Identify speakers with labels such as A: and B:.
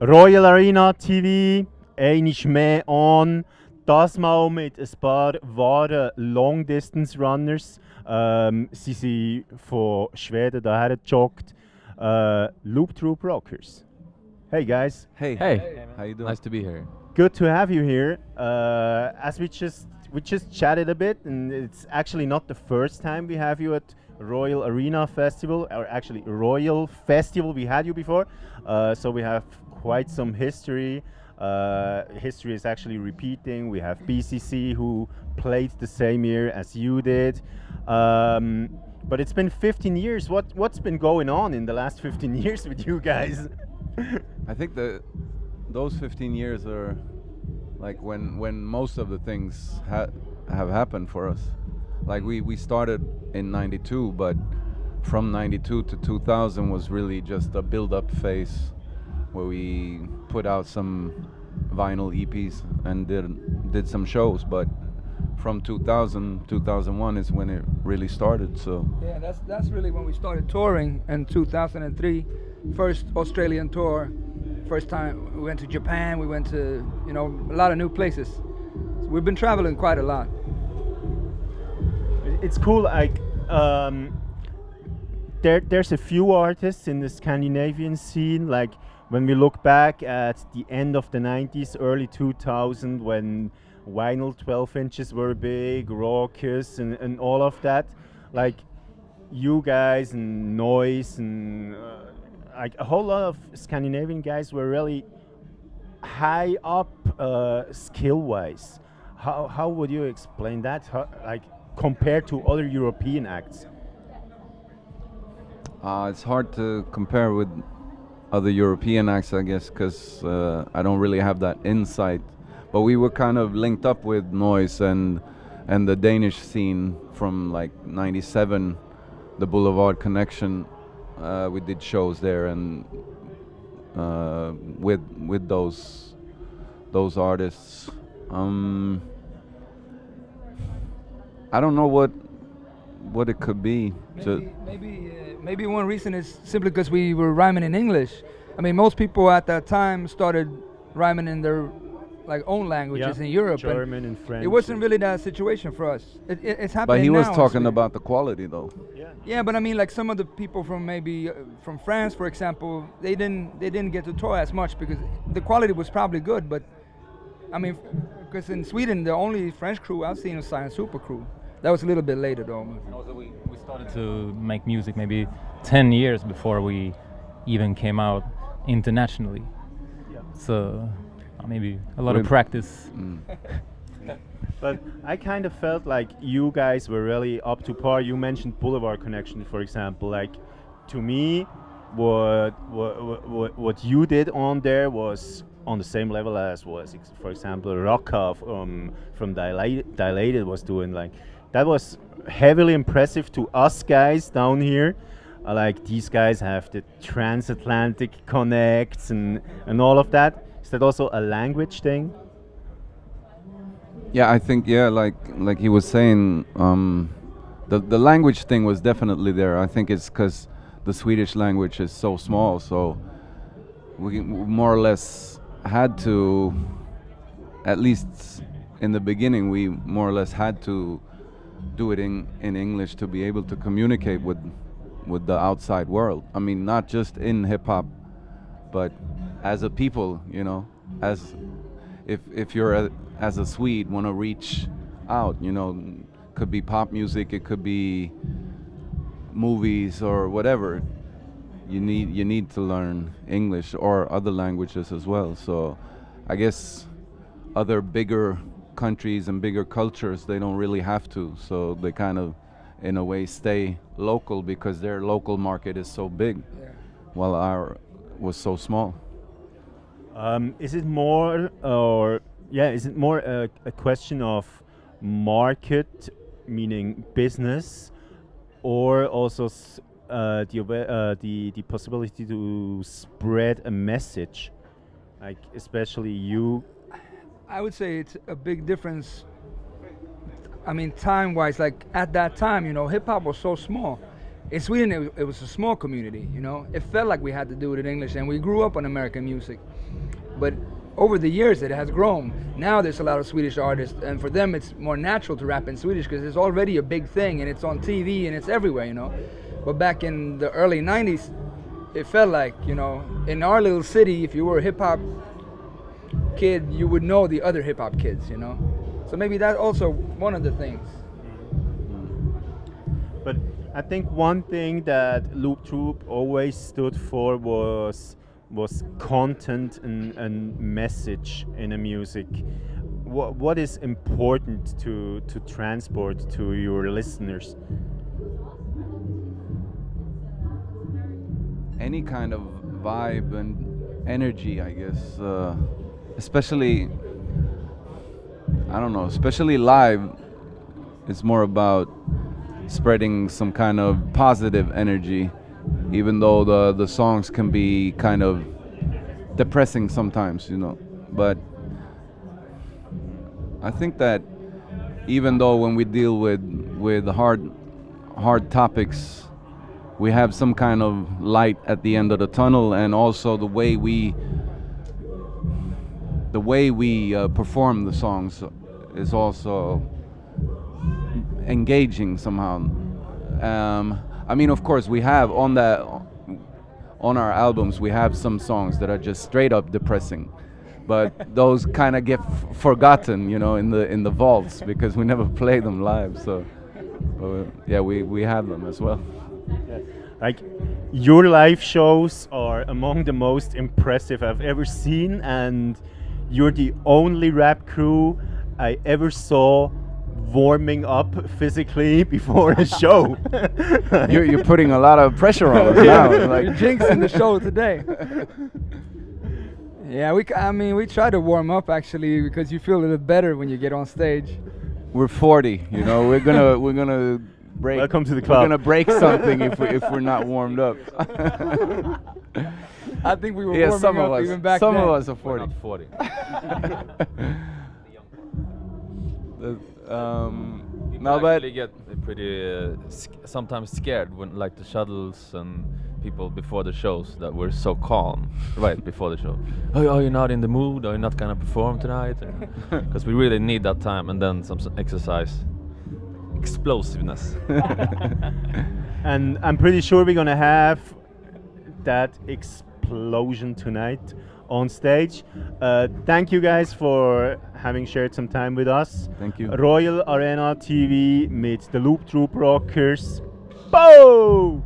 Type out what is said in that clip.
A: Royal Arena TV, einmal mehr on. Das mal mit ein paar wahren Long-Distance-Runners. Sie sind von Schweden daher gejoggt. Looptroop Rockers. Hey guys,
B: Hey,
C: Hey,
B: how you doing?
C: nice to be here.
A: good to have you here. As we just chatted a bit, and it's actually not the first time we have you at Royal Arena Festival, or actually Royal Festival. We had you before, so we have quite some history. History is actually repeating. We have BCC who played the same year as you did. But it's been 15 years. What's been going on in the last 15 years with you guys?
B: I think that those 15 years are like when most of the things have happened for us. Like we started in 92, but from 92 to 2000 was really just a build-up phase where we put out some vinyl EPs and did some shows, but from 2000 2001 is when it really started. So
D: Yeah, that's really when we started touring in 2003. First Australian tour. First time we went to Japan. We went to a lot of new places. So we've been traveling quite a lot.
A: It's cool. Like there's a few artists in the Scandinavian scene. Like when we look back at the end of the 90s, early 2000, when vinyl 12 inches were big, raucous, and all of that. Like you guys and Noise and like a whole lot of Scandinavian guys were really high up skill wise. How would you explain that? Like compared to other European acts?
B: it's hard to compare with other European acts, I guess, because I don't really have that insight. But we were kind of linked up with Noise and the Danish scene from like '97, the Boulevard Connection. We did shows there and with those artists. I don't know what it could be.
D: Maybe one reason is simply because we were rhyming in English. I mean, most people at that time started rhyming in their like own languages in Europe. and
A: German and French.
D: It wasn't really that situation for us. It's happening
B: But he was
D: now in
B: talking
D: Sweden.
B: about the quality though.
D: Yeah, but I mean, like some of the people from maybe from France, for example, they didn't get to tour as much because the quality was probably good. But I mean, because in Sweden, the only French crew I've seen was Science Super Crew. That was a little bit later, though.
C: Also, we started to make music maybe 10 years before we even came out internationally.
A: Yeah.
C: So maybe a lot
B: With-
C: of practice.
A: But I kind of felt like you guys were really up to par. You mentioned Boulevard Connection, for example. Like, to me, what you did on there was on the same level as was, for example, Rocka from Dilated was doing. Like, that was heavily impressive to us guys down here. Like, these guys have the transatlantic connects and all of that. Is that also a language thing?
B: Yeah, I think like he was saying, the language thing was definitely there. I think it's because the Swedish language is so small, so we more or less had to, at least in the beginning, we more or less had to do it in English to be able to communicate with the outside world. I mean, not just in hip hop, but as a people, as if you're as a Swede want to reach out, could be pop music, it could be movies or whatever. You need to learn English or other languages as well. So I guess other bigger countries and bigger cultures, they don't really have to. So they kind of in a way stay local because their local market is so big, while our was so small.
A: Is it more is it more a question of market, meaning business, or also the possibility to spread a message, like especially you?
D: I would say it's a big difference. I mean, time-wise, like at that time, hip hop was so small. in Sweden it was a small community, you know. It felt like we had to do it in English, and we grew up on American music. But over the years it has grown. Now there's a lot of Swedish artists, and for them it's more natural to rap in Swedish because it's already a big thing and it's on TV and it's everywhere, you know. But back in the early 90s, it felt like, you know, in our little city, if you were a hip hop kid, you would know the other hip hop kids, you know. So maybe that's also one of the things.
A: But I think one thing that Looptroop always stood for was content and message in a music. What is important to transport to your listeners?
B: Any kind of vibe and energy, I guess. Especially, I don't know, especially live, it's more about spreading some kind of positive energy, even though the songs can be kind of depressing sometimes, you know. But I think that even though when we deal with hard topics, we have some kind of light at the end of the tunnel, and also the way we perform the songs is also engaging somehow. I mean, of course, we have on our albums we have some songs that are just straight up depressing, but those kind of get forgotten, you know, in the vaults because we never play them live. So yeah, we have them as well.
A: Like, your live shows are among the most impressive I've ever seen, and you're the only rap crew I ever saw warming up physically before a show.
B: You're putting a lot of pressure on us now. Like,
D: You're jinxing the show today. Yeah, we try to warm up actually because you feel a little better when you get on stage.
B: we're 40, you know. We're gonna break.
A: Welcome to the
B: We're
A: club.
B: gonna break something if we're not warmed up.
D: I think we were
B: Yeah,
D: warming
B: some
D: up
B: of us.
D: even back
B: Some
D: then.
B: of us are
C: We're
B: 40.
C: not 40.
B: No,
C: I
B: but
C: actually get pretty sometimes scared when, like, the shuttles and people before the shows, that we're so calm right before the show. Oh, are you not in the mood? Are you not gonna perform tonight? Because we really need that time, and then some exercise, explosiveness.
A: And I'm pretty sure we're gonna have that explosion tonight on stage. Thank you guys for having shared some time with us.
B: Thank you.
A: Royal Arena TV mit the Looptroop Rockers. Boom!